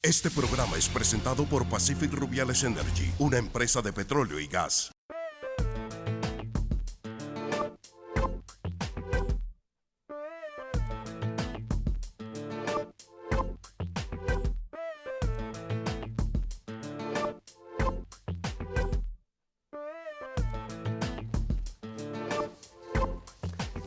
Este programa es presentado por Pacific Rubiales Energy, una empresa de petróleo y gas.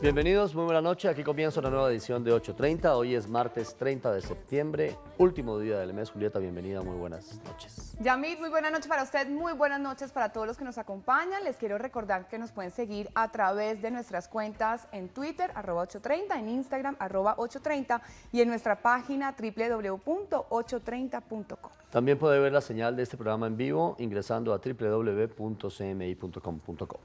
Bienvenidos, muy buena noche. Aquí comienza una nueva edición de 8:30. Hoy es martes 30 de septiembre, último día del mes. Julieta, bienvenida, muy buenas noches. Yamit, muy buenas noches para usted, muy buenas noches para todos los que nos acompañan. Les quiero recordar que nos pueden seguir a través de nuestras cuentas en Twitter, @830, en Instagram, @830 y en nuestra página www.830.com. También puede ver la señal de este programa en vivo ingresando a www.cmi.com.co.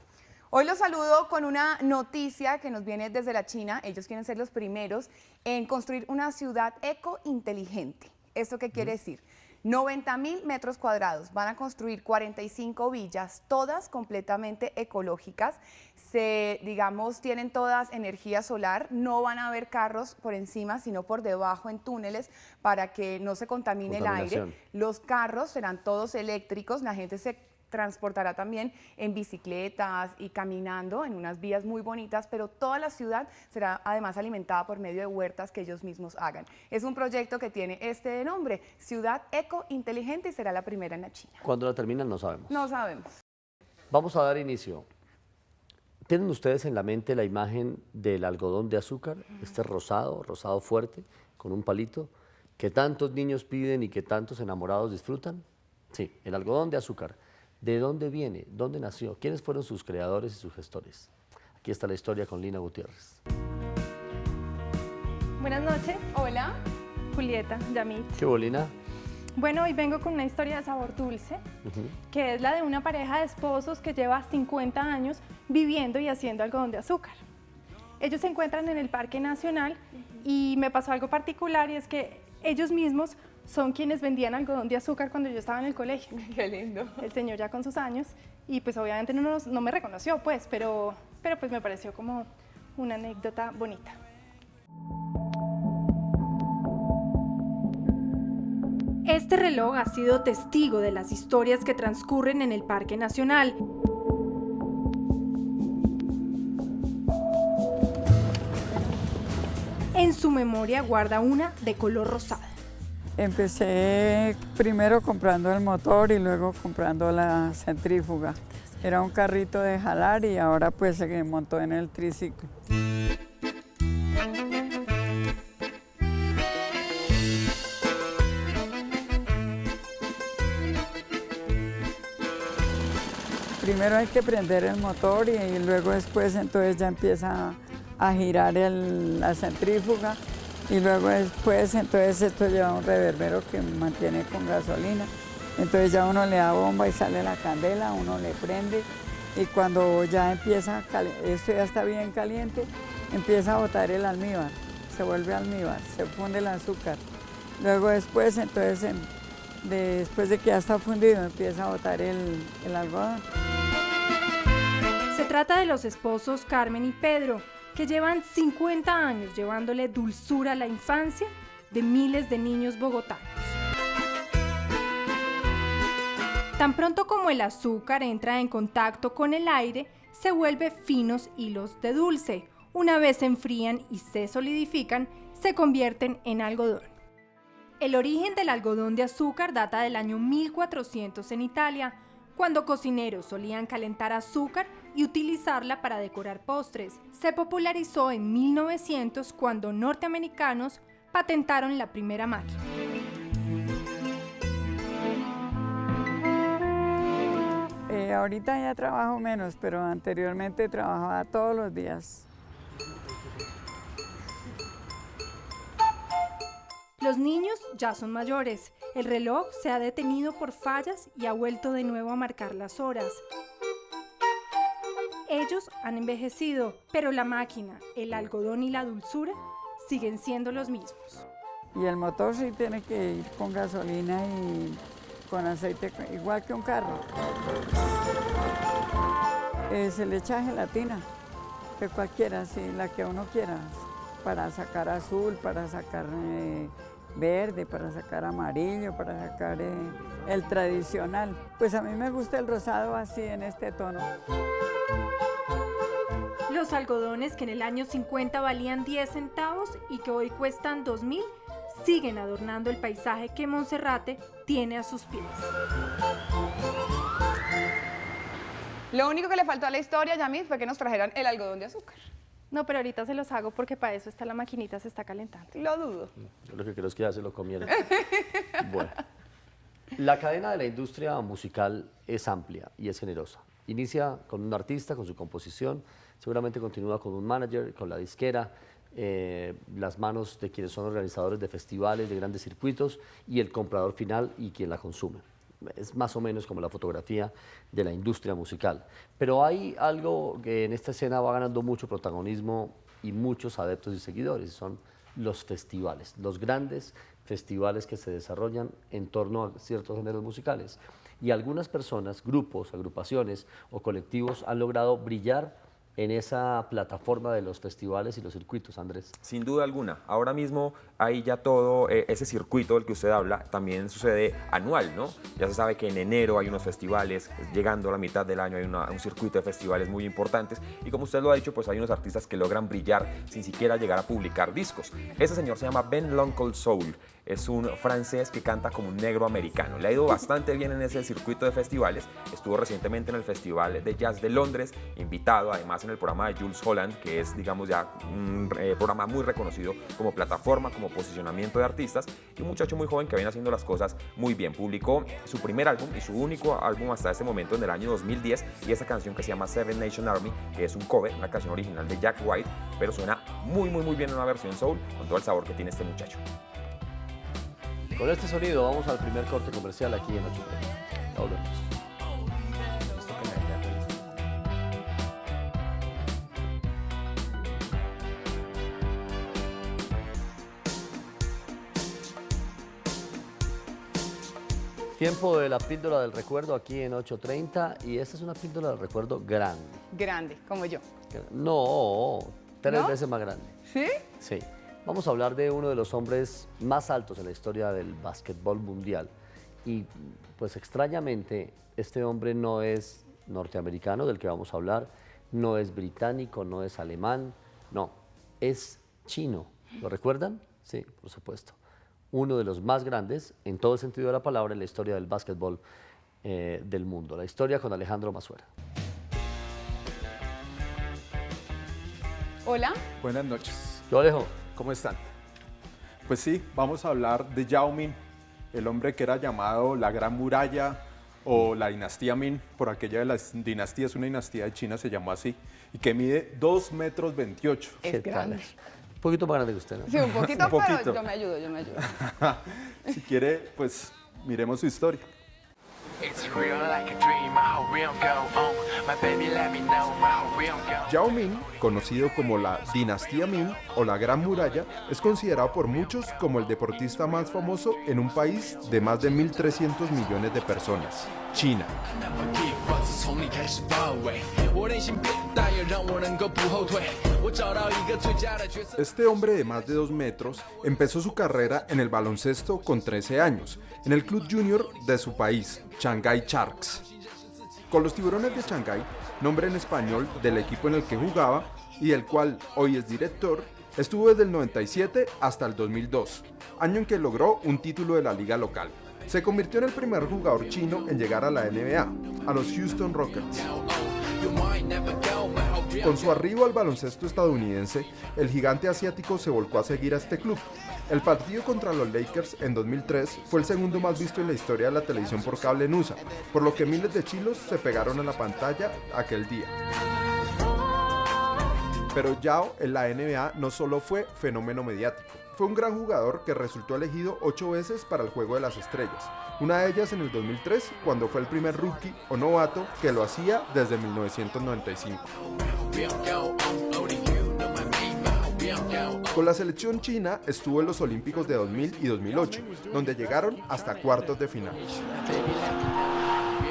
Hoy los saludo con una noticia que nos viene desde la China. Ellos quieren ser los primeros en construir una ciudad eco-inteligente. ¿Esto qué quiere decir? 90.000 metros cuadrados, van a construir 45 villas, todas completamente ecológicas. Tienen todas energía solar, no van a haber carros por encima, sino por debajo en túneles para que no se contamine el aire. Los carros serán todos eléctricos, la gente se transportará también en bicicletas y caminando en unas vías muy bonitas, pero toda la ciudad será además alimentada por medio de huertas que ellos mismos hagan. Es un proyecto que tiene este nombre, Ciudad Eco Inteligente, y será la primera en la China. ¿Cuándo la terminan? No sabemos. No sabemos. Vamos a dar inicio. ¿Tienen ustedes en la mente la imagen del algodón de azúcar? Este rosado fuerte, con un palito, que tantos niños piden y que tantos enamorados disfrutan. Sí, el algodón de azúcar. ¿De dónde viene? ¿Dónde nació? ¿Quiénes fueron sus creadores y sus gestores? Aquí está la historia con Lina Gutiérrez. Buenas noches. Hola. Julieta, Yamit. ¿Qué hubo, Lina? Bueno, hoy vengo con una historia de sabor dulce, que es la de una pareja de esposos que lleva 50 años viviendo y haciendo algodón de azúcar. Ellos se encuentran en el Parque Nacional y me pasó algo particular, y es que ellos mismos son quienes vendían algodón de azúcar cuando yo estaba en el colegio. Qué lindo. El señor ya con sus años, y pues obviamente no me reconoció, pues, pero pues me pareció como una anécdota bonita. Este reloj ha sido testigo de las historias que transcurren en el Parque Nacional. En su memoria guarda una de color rosada. Empecé primero comprando el motor y luego comprando la centrífuga. Era un carrito de jalar y ahora pues se montó en el triciclo. Primero hay que prender el motor y luego después entonces ya empieza a girar la centrífuga. Y luego después, entonces esto lleva un reverbero que mantiene con gasolina. Entonces ya uno le da bomba y sale la candela, uno le prende y cuando ya empieza, esto ya está bien caliente, empieza a botar el almíbar, se vuelve almíbar, se funde el azúcar. Luego después, entonces, después de que ya está fundido, empieza a botar el algodón. Se trata de los esposos Carmen y Pedro, que llevan 50 años llevándole dulzura a la infancia de miles de niños bogotanos. Tan pronto como el azúcar entra en contacto con el aire, se vuelve finos hilos de dulce. Una vez se enfrían y se solidifican, se convierten en algodón. El origen del algodón de azúcar data del año 1400 en Italia, cuando cocineros solían calentar azúcar y utilizarla para decorar postres. Se popularizó en 1900 cuando norteamericanos patentaron la primera máquina. Ahorita ya trabajo menos, pero anteriormente trabajaba todos los días. Los niños ya son mayores. El reloj se ha detenido por fallas y ha vuelto de nuevo a marcar las horas. Ellos han envejecido, pero la máquina, el algodón y la dulzura siguen siendo los mismos. Y el motor sí tiene que ir con gasolina y con aceite, igual que un carro. Se le echa gelatina, que cualquiera, sí, la que uno quiera, para sacar azul, para sacar verde, para sacar amarillo, para sacar el tradicional. Pues a mí me gusta el rosado así, en este tono. Los algodones que en el año 50 valían 10 centavos y que hoy cuestan 2.000, siguen adornando el paisaje que Monserrate tiene a sus pies. Lo único que le faltó a la historia, Yamil, fue que nos trajeran el algodón de azúcar. No, pero ahorita se los hago porque para eso está la maquinita, se está calentando. Lo dudo. Yo lo que creo es que ya se lo comieron. Bueno, la cadena de la industria musical es amplia y es generosa. Inicia con un artista, con su composición, seguramente continúa con un manager, con la disquera, las manos de quienes son organizadores de festivales, de grandes circuitos, y el comprador final y quien la consume. Es más o menos como la fotografía de la industria musical. Pero hay algo que en esta escena va ganando mucho protagonismo y muchos adeptos y seguidores, y son los festivales, los grandes festivales que se desarrollan en torno a ciertos géneros musicales. Y algunas personas, grupos, agrupaciones o colectivos han logrado brillar en esa plataforma de los festivales y los circuitos, Andrés. Sin duda alguna. Ahora mismo hay ya todo ese circuito del que usted habla, también sucede anual, ¿no? Ya se sabe que en enero hay unos festivales, llegando a la mitad del año hay un circuito de festivales muy importantes y como usted lo ha dicho, pues hay unos artistas que logran brillar sin siquiera llegar a publicar discos. Ese señor se llama Ben L'Oncle Soul. Es un francés que canta como un negro americano. Le ha ido bastante bien en ese circuito de festivales. Estuvo recientemente en el Festival de Jazz de Londres, invitado además en el programa de Jules Holland, que es, digamos, ya un programa muy reconocido como plataforma, como posicionamiento de artistas. Y un muchacho muy joven que viene haciendo las cosas muy bien. Publicó su primer álbum y su único álbum hasta ese momento en el año 2010. Y esa canción que se llama Seven Nation Army, que es un cover, una canción original de Jack White, pero suena muy bien en una versión soul, con todo el sabor que tiene este muchacho. Con este sonido vamos al primer corte comercial aquí en 8:30. Ya volvemos. Tiempo de la píldora del recuerdo aquí en 8:30 y esta es una píldora del recuerdo grande. Grande, como yo. No, 3 ¿No? veces más grande. ¿Sí? Sí. Vamos a hablar de uno de los hombres más altos en la historia del básquetbol mundial. Y pues extrañamente, este hombre no es norteamericano del que vamos a hablar, no es británico, no es alemán, no, es chino. ¿Lo recuerdan? Sí, por supuesto. Uno de los más grandes, en todo el sentido de la palabra, en la historia del básquetbol del mundo. La historia con Alejandro Masuera. Hola. Buenas noches, Yo, Alejo. ¿cómo están? Pues sí, vamos a hablar de Yao Ming, el hombre que era llamado la Gran Muralla o la dinastía Ming, por aquella de las dinastías, una dinastía de China se llamó así, y que mide 2,28 metros. Es ¿Qué tal? grande. Un poquito más grande que usted, ¿no? Sí, un poquito, Un poquito. pero yo me ayudo. Si quiere, pues miremos su historia. It's real like a dream, my whole realm go on. My baby let me know, my whole realm go. Yao Ming, conocido como la dinastía Ming o la Gran Muralla, es considerado por muchos como el deportista más famoso en un país de más de 1.300 millones de personas, China. Este hombre de más de 2 metros empezó su carrera en el baloncesto con 13 años, en el club junior de su país, Shanghai Sharks. Con los Tiburones de Shanghái, nombre en español del equipo en el que jugaba y del cual hoy es director, estuvo desde el 97 hasta el 2002, año en que logró un título de la liga local. Se convirtió en el primer jugador chino en llegar a la NBA, a los Houston Rockets. Con su arribo al baloncesto estadounidense, el gigante asiático se volcó a seguir a este club. El partido contra los Lakers en 2003 fue el segundo más visto en la historia de la televisión por cable en USA, por lo que miles de chilos se pegaron a la pantalla aquel día. Pero Yao en la NBA no solo fue fenómeno mediático, fue un gran jugador que resultó elegido 8 veces para el Juego de las Estrellas, una de ellas en el 2003, cuando fue el primer rookie o novato que lo hacía desde 1995. Con la selección china estuvo en los Olímpicos de 2000 y 2008, donde llegaron hasta cuartos de final.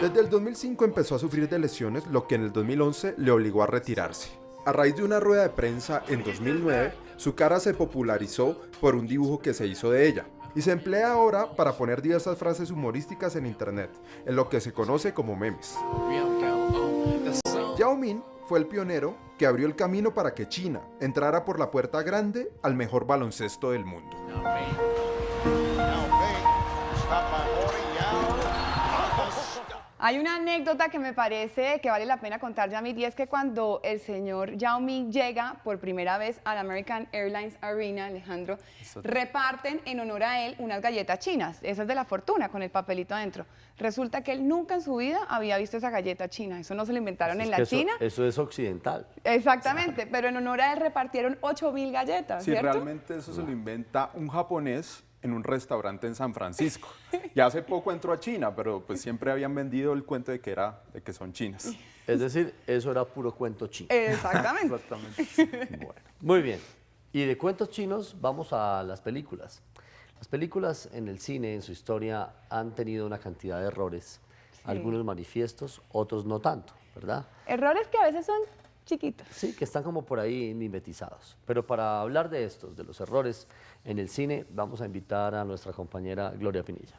Desde el 2005 empezó a sufrir de lesiones, lo que en el 2011 le obligó a retirarse. A raíz de una rueda de prensa en 2009, su cara se popularizó por un dibujo que se hizo de ella, y se emplea ahora para poner diversas frases humorísticas en internet, en lo que se conoce como memes. Yao Ming fue el pionero que abrió el camino para que China entrara por la puerta grande al mejor baloncesto del mundo. Hay una anécdota que me parece que vale la pena contar, Yamit, y es que cuando el señor Yao Ming llega por primera vez al American Airlines Arena, Alejandro, reparten en honor a él unas galletas chinas, esas de la fortuna, con el papelito adentro. Resulta que él nunca en su vida había visto esa galleta china, eso no se lo inventaron en la China. Eso es occidental. Exactamente, pero en honor a él repartieron 8.000 galletas, Sí, ¿cierto? realmente eso se lo inventa un japonés en un restaurante en San Francisco. Ya hace poco entró a China, pero pues siempre habían vendido el cuento de que son chinas. Es decir, eso era puro cuento chino. Exactamente. Exactamente. Bueno, muy bien. Y de cuentos chinos vamos a las películas. Las películas en el cine, en su historia, han tenido una cantidad de errores. Algunos manifiestos, otros no tanto, ¿verdad? Errores que a veces son chiquitos. Sí, que están como por ahí mimetizados. Pero para hablar de estos, de los errores en el cine, vamos a invitar a nuestra compañera Gloria Pinilla.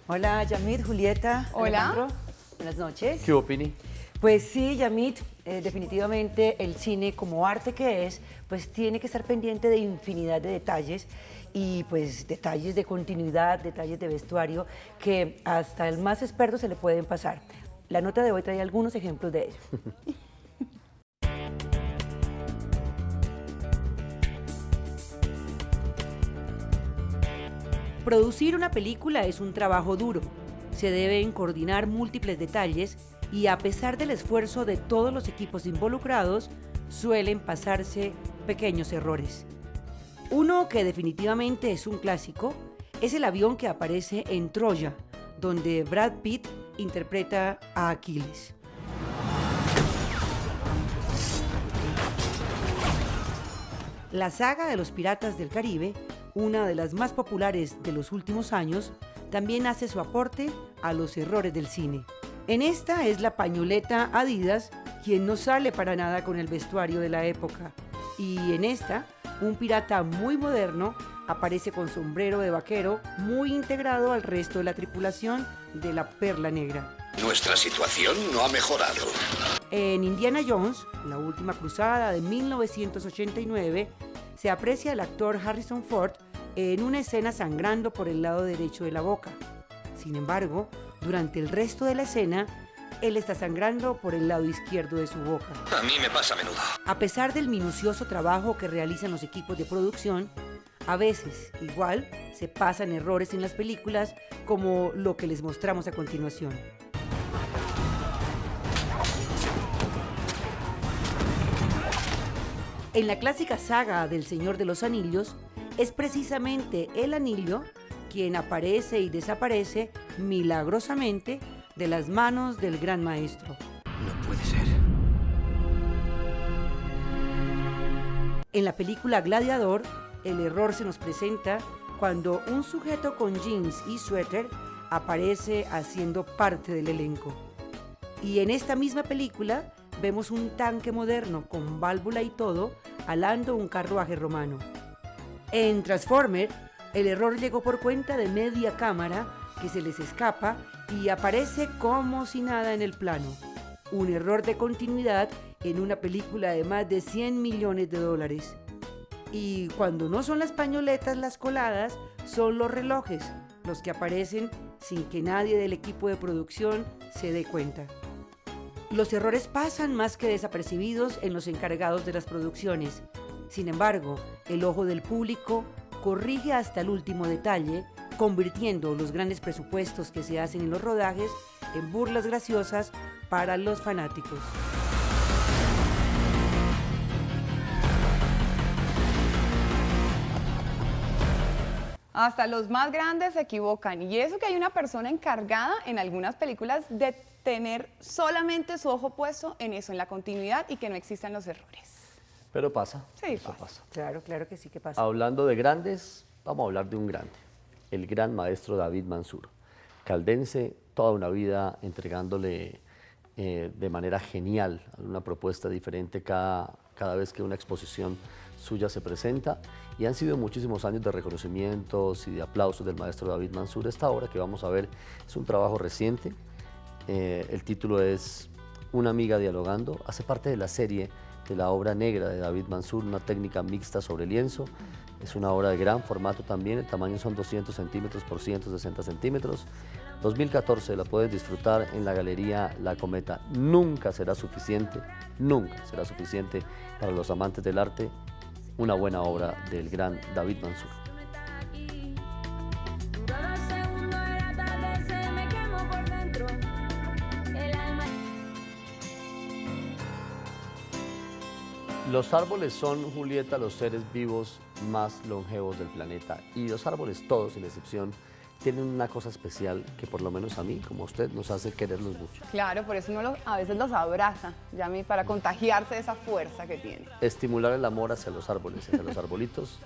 Hola, Yamit, Julieta. Hola. Alejandro. Buenas noches. ¿Qué opini? Pues sí, Yamit, definitivamente el cine como arte que es, pues tiene que estar pendiente de infinidad de detalles y pues detalles de continuidad, detalles de vestuario que hasta el más experto se le pueden pasar. La nota de hoy trae algunos ejemplos de ello. Producir una película es un trabajo duro. Se deben coordinar múltiples detalles y a pesar del esfuerzo de todos los equipos involucrados, suelen pasarse pequeños errores. Uno que definitivamente es un clásico es el avión que aparece en Troya, donde Brad Pitt interpreta a Aquiles. La saga de los Piratas del Caribe, una de las más populares de los últimos años, también hace su aporte a los errores del cine. En esta es la pañoleta Adidas quien no sale para nada con el vestuario de la época. Y en esta, un pirata muy moderno aparece con sombrero de vaquero muy integrado al resto de la tripulación de la Perla Negra. Nuestra situación no ha mejorado. En Indiana Jones, la última cruzada de 1989, se aprecia al actor Harrison Ford en una escena sangrando por el lado derecho de la boca. Sin embargo, durante el resto de la escena, él está sangrando por el lado izquierdo de su boca. A mí me pasa a menudo. A pesar del minucioso trabajo que realizan los equipos de producción, a veces, igual, se pasan errores en las películas como lo que les mostramos a continuación. En la clásica saga del Señor de los Anillos, es precisamente el anillo quien aparece y desaparece milagrosamente de las manos del gran maestro. No puede ser. En la película Gladiador, el error se nos presenta cuando un sujeto con jeans y suéter aparece haciendo parte del elenco. Y en esta misma película vemos un tanque moderno con válvula y todo alando un carruaje romano. En Transformer, el error llegó por cuenta de media cámara que se les escapa y aparece como si nada en el plano. Un error de continuidad en una película de más de 100 millones de dólares. Y cuando no son las pañoletas las coladas, son los relojes los que aparecen sin que nadie del equipo de producción se dé cuenta. Los errores pasan más que desapercibidos en los encargados de las producciones. Sin embargo, el ojo del público corrige hasta el último detalle, convirtiendo los grandes presupuestos que se hacen en los rodajes en burlas graciosas para los fanáticos. Hasta los más grandes se equivocan. Y eso que hay una persona encargada en algunas películas de tener solamente su ojo puesto en eso, en la continuidad y que no existan los errores. Pero pasa. Sí, eso pasa. Claro, claro que sí que pasa. Hablando de grandes, vamos a hablar de un grande, el gran maestro David Mansur, caldense, toda una vida entregándole de manera genial una propuesta diferente cada vez que una exposición suya se presenta y han sido muchísimos años de reconocimientos y de aplausos del maestro David Mansur. Esta obra que vamos a ver es un trabajo reciente, el título es Una amiga dialogando, hace parte de la serie de la obra negra de David Mansur, una técnica mixta sobre lienzo. Es una obra de gran formato también, el tamaño son 200 centímetros por 160 centímetros. 2014 la puedes disfrutar en la Galería La Cometa. Nunca será suficiente para los amantes del arte una buena obra del gran David Mansur. Los árboles son, Julieta, los seres vivos más longevos del planeta, y los árboles todos, sin excepción, tienen una cosa especial que por lo menos a mí, como a usted, nos hace quererlos mucho. Claro, por eso uno a veces los abraza, Yami, para contagiarse de esa fuerza que tiene. Estimular el amor hacia los árboles, hacia los arbolitos,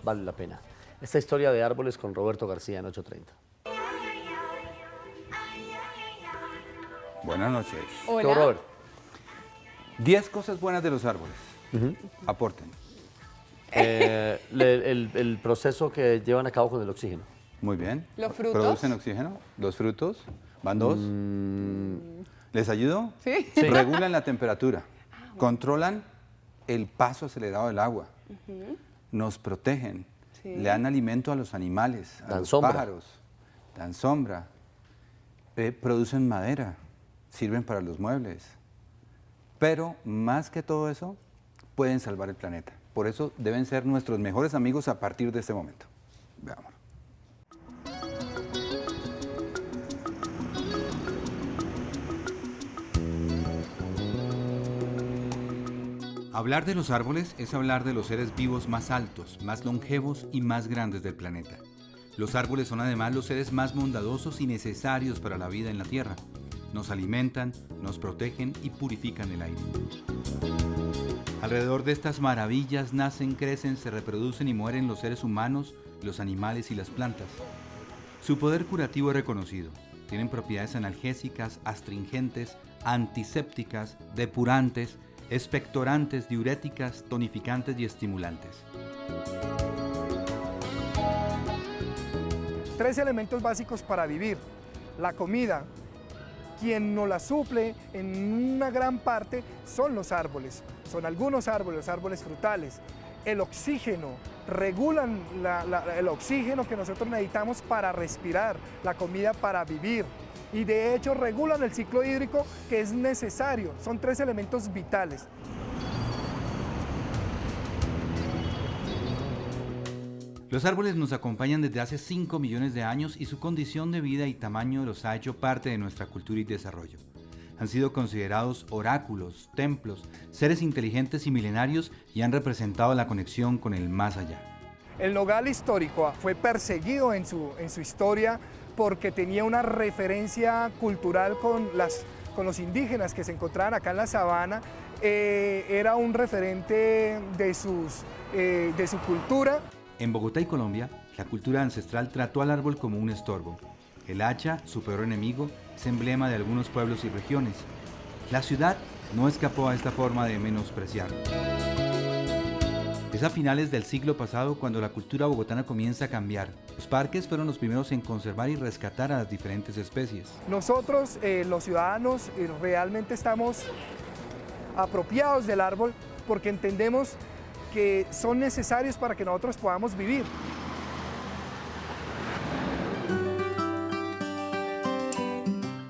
vale la pena. Esta historia de árboles con Roberto García en 8:30. Buenas noches. Hola. Robert? 10 cosas buenas de los árboles. Aporten. El proceso que llevan a cabo con el oxígeno. Muy bien. ¿Los frutos? ¿Producen oxígeno? ¿Los frutos? ¿Van dos? ¿Les ayudo? Sí. Regulan la temperatura. Controlan el paso acelerado del agua. Nos protegen. Sí. Le dan alimento a los animales, a los pájaros. Dan sombra. Producen madera. Sirven para los muebles. Pero más que todo eso, pueden salvar el planeta. Por eso deben ser nuestros mejores amigos a partir de este momento. Veamos. Hablar de los árboles es hablar de los seres vivos más altos, más longevos y más grandes del planeta. Los árboles son además los seres más bondadosos y necesarios para la vida en la Tierra. Nos alimentan, nos protegen y purifican el aire. Alrededor de estas maravillas nacen, crecen, se reproducen y mueren los seres humanos, los animales y las plantas. Su poder curativo es reconocido. Tienen propiedades analgésicas, astringentes, antisépticas, depurantes, expectorantes, diuréticas, tonificantes y estimulantes. 3 elementos básicos para vivir. La comida. Quien nos la suple en una gran parte son los árboles. Son algunos árboles, los árboles frutales. El oxígeno, regulan el oxígeno que nosotros necesitamos para respirar, la comida para vivir. Y de hecho regulan el ciclo hídrico que es necesario. Son 3 elementos vitales. Los árboles nos acompañan desde hace 5 millones de años y su condición de vida y tamaño los ha hecho parte de nuestra cultura y desarrollo. Han sido considerados oráculos, templos, seres inteligentes y milenarios y han representado la conexión con el más allá. El nogal histórico fue perseguido en su historia porque tenía una referencia cultural con los indígenas que se encontraban acá en la sabana. Era un referente de su cultura. En Bogotá y Colombia, la cultura ancestral trató al árbol como un estorbo. El hacha, su peor enemigo, es emblema de algunos pueblos y regiones. La ciudad no escapó a esta forma de menospreciar. Es a finales del siglo pasado cuando la cultura bogotana comienza a cambiar. Los parques fueron los primeros en conservar y rescatar a las diferentes especies. Nosotros, los ciudadanos, realmente estamos apropiados del árbol porque entendemos que son necesarios para que nosotros podamos vivir.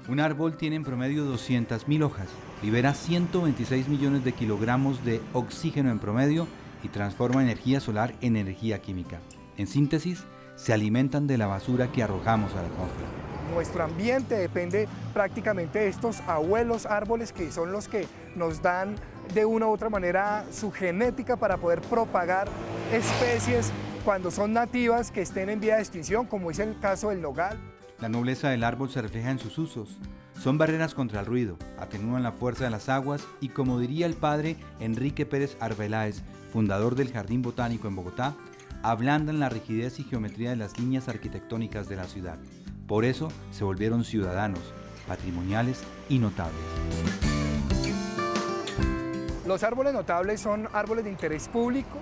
Un árbol tiene en promedio 200.000 hojas, libera 126 millones de kilogramos de oxígeno en promedio y transforma energía solar en energía química. En síntesis, se alimentan de la basura que arrojamos a la atmósfera. Nuestro ambiente depende prácticamente de estos abuelos árboles que son los que nos dan de una u otra manera su genética para poder propagar especies cuando son nativas que estén en vía de extinción, como es el caso del nogal. La nobleza del árbol se refleja en sus usos. Son barreras contra el ruido, atenúan la fuerza de las aguas y, como diría el padre Enrique Pérez Arbeláez, fundador del Jardín Botánico en Bogotá, ablandan la rigidez y geometría de las líneas arquitectónicas de la ciudad. Por eso se volvieron ciudadanos, patrimoniales y notables. Los árboles notables son árboles de interés público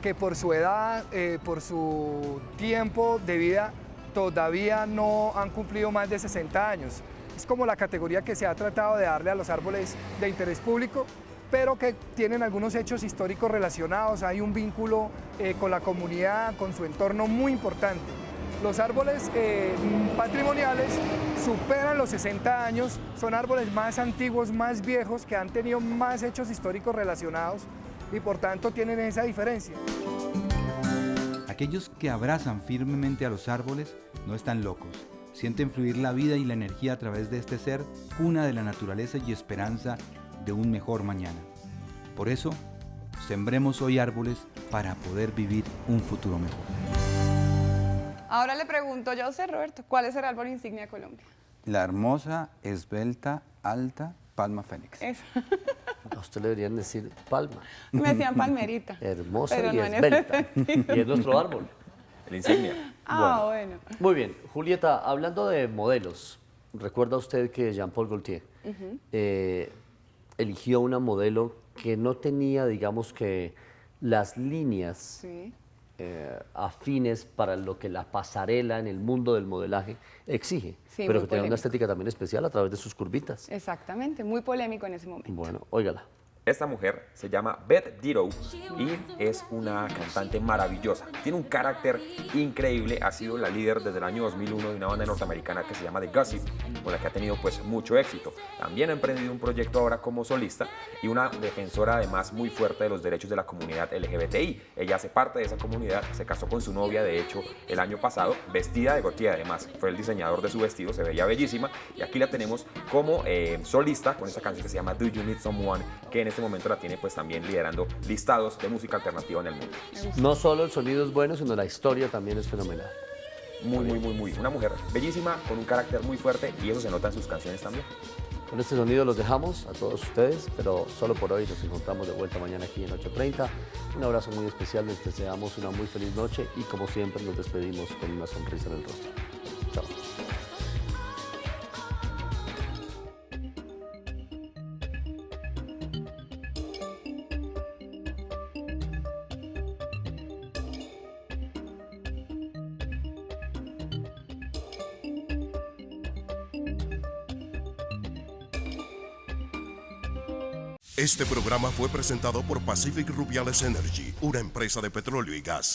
que por su edad, por su tiempo de vida, todavía no han cumplido más de 60 años. Es como la categoría que se ha tratado de darle a los árboles de interés público, pero que tienen algunos hechos históricos relacionados. Hay un vínculo con la comunidad, con su entorno muy importante. Los árboles patrimoniales superan los 60 años, son árboles más antiguos, más viejos, que han tenido más hechos históricos relacionados y por tanto tienen esa diferencia. Aquellos que abrazan firmemente a los árboles no están locos, sienten fluir la vida y la energía a través de este ser, cuna de la naturaleza y esperanza de un mejor mañana. Por eso, sembremos hoy árboles para poder vivir un futuro mejor. Ahora le pregunto yo a usted, Roberto, ¿cuál es el árbol insignia de Colombia? La hermosa, esbelta, alta palma fénix. Eso. A usted le deberían decir palma. Me decían palmerita. Hermosa Pero y no en esbelta. ese sentido. Y es nuestro árbol. La insignia. Bueno. Muy bien, Julieta, hablando de modelos, ¿recuerda usted que Jean-Paul Gaultier eligió una modelo que no tenía, digamos que, las líneas afines para lo que la pasarela en el mundo del modelaje exige, Sí, pero muy que tenía una polémico. estética también especial a través de sus curvitas? Exactamente, muy polémico en ese momento. Bueno, óigala. Esta mujer se llama Beth Ditto y es una cantante maravillosa. Tiene un carácter increíble, ha sido la líder desde el año 2001 de una banda norteamericana que se llama The Gossip, con la que ha tenido pues mucho éxito. También ha emprendido un proyecto ahora como solista y una defensora además muy fuerte de los derechos de la comunidad LGBTI. Ella hace parte de esa comunidad, se casó con su novia de hecho el año pasado, vestida de Gaultier además, fue el diseñador de su vestido, se veía bellísima y aquí la tenemos como solista con esta canción que se llama Do You Need Someone, que en este momento la tiene pues también liderando listados de música alternativa en el mundo. No solo el sonido es bueno, sino la historia también es fenomenal. Muy. Una mujer bellísima, con un carácter muy fuerte y eso se nota en sus canciones también. Con este sonido los dejamos a todos ustedes, pero solo por hoy nos encontramos de vuelta mañana aquí en 8:30. Un abrazo muy especial, les deseamos una muy feliz noche y como siempre nos despedimos con una sonrisa en el rostro. Chao. Este programa fue presentado por Pacific Rubiales Energy, una empresa de petróleo y gas.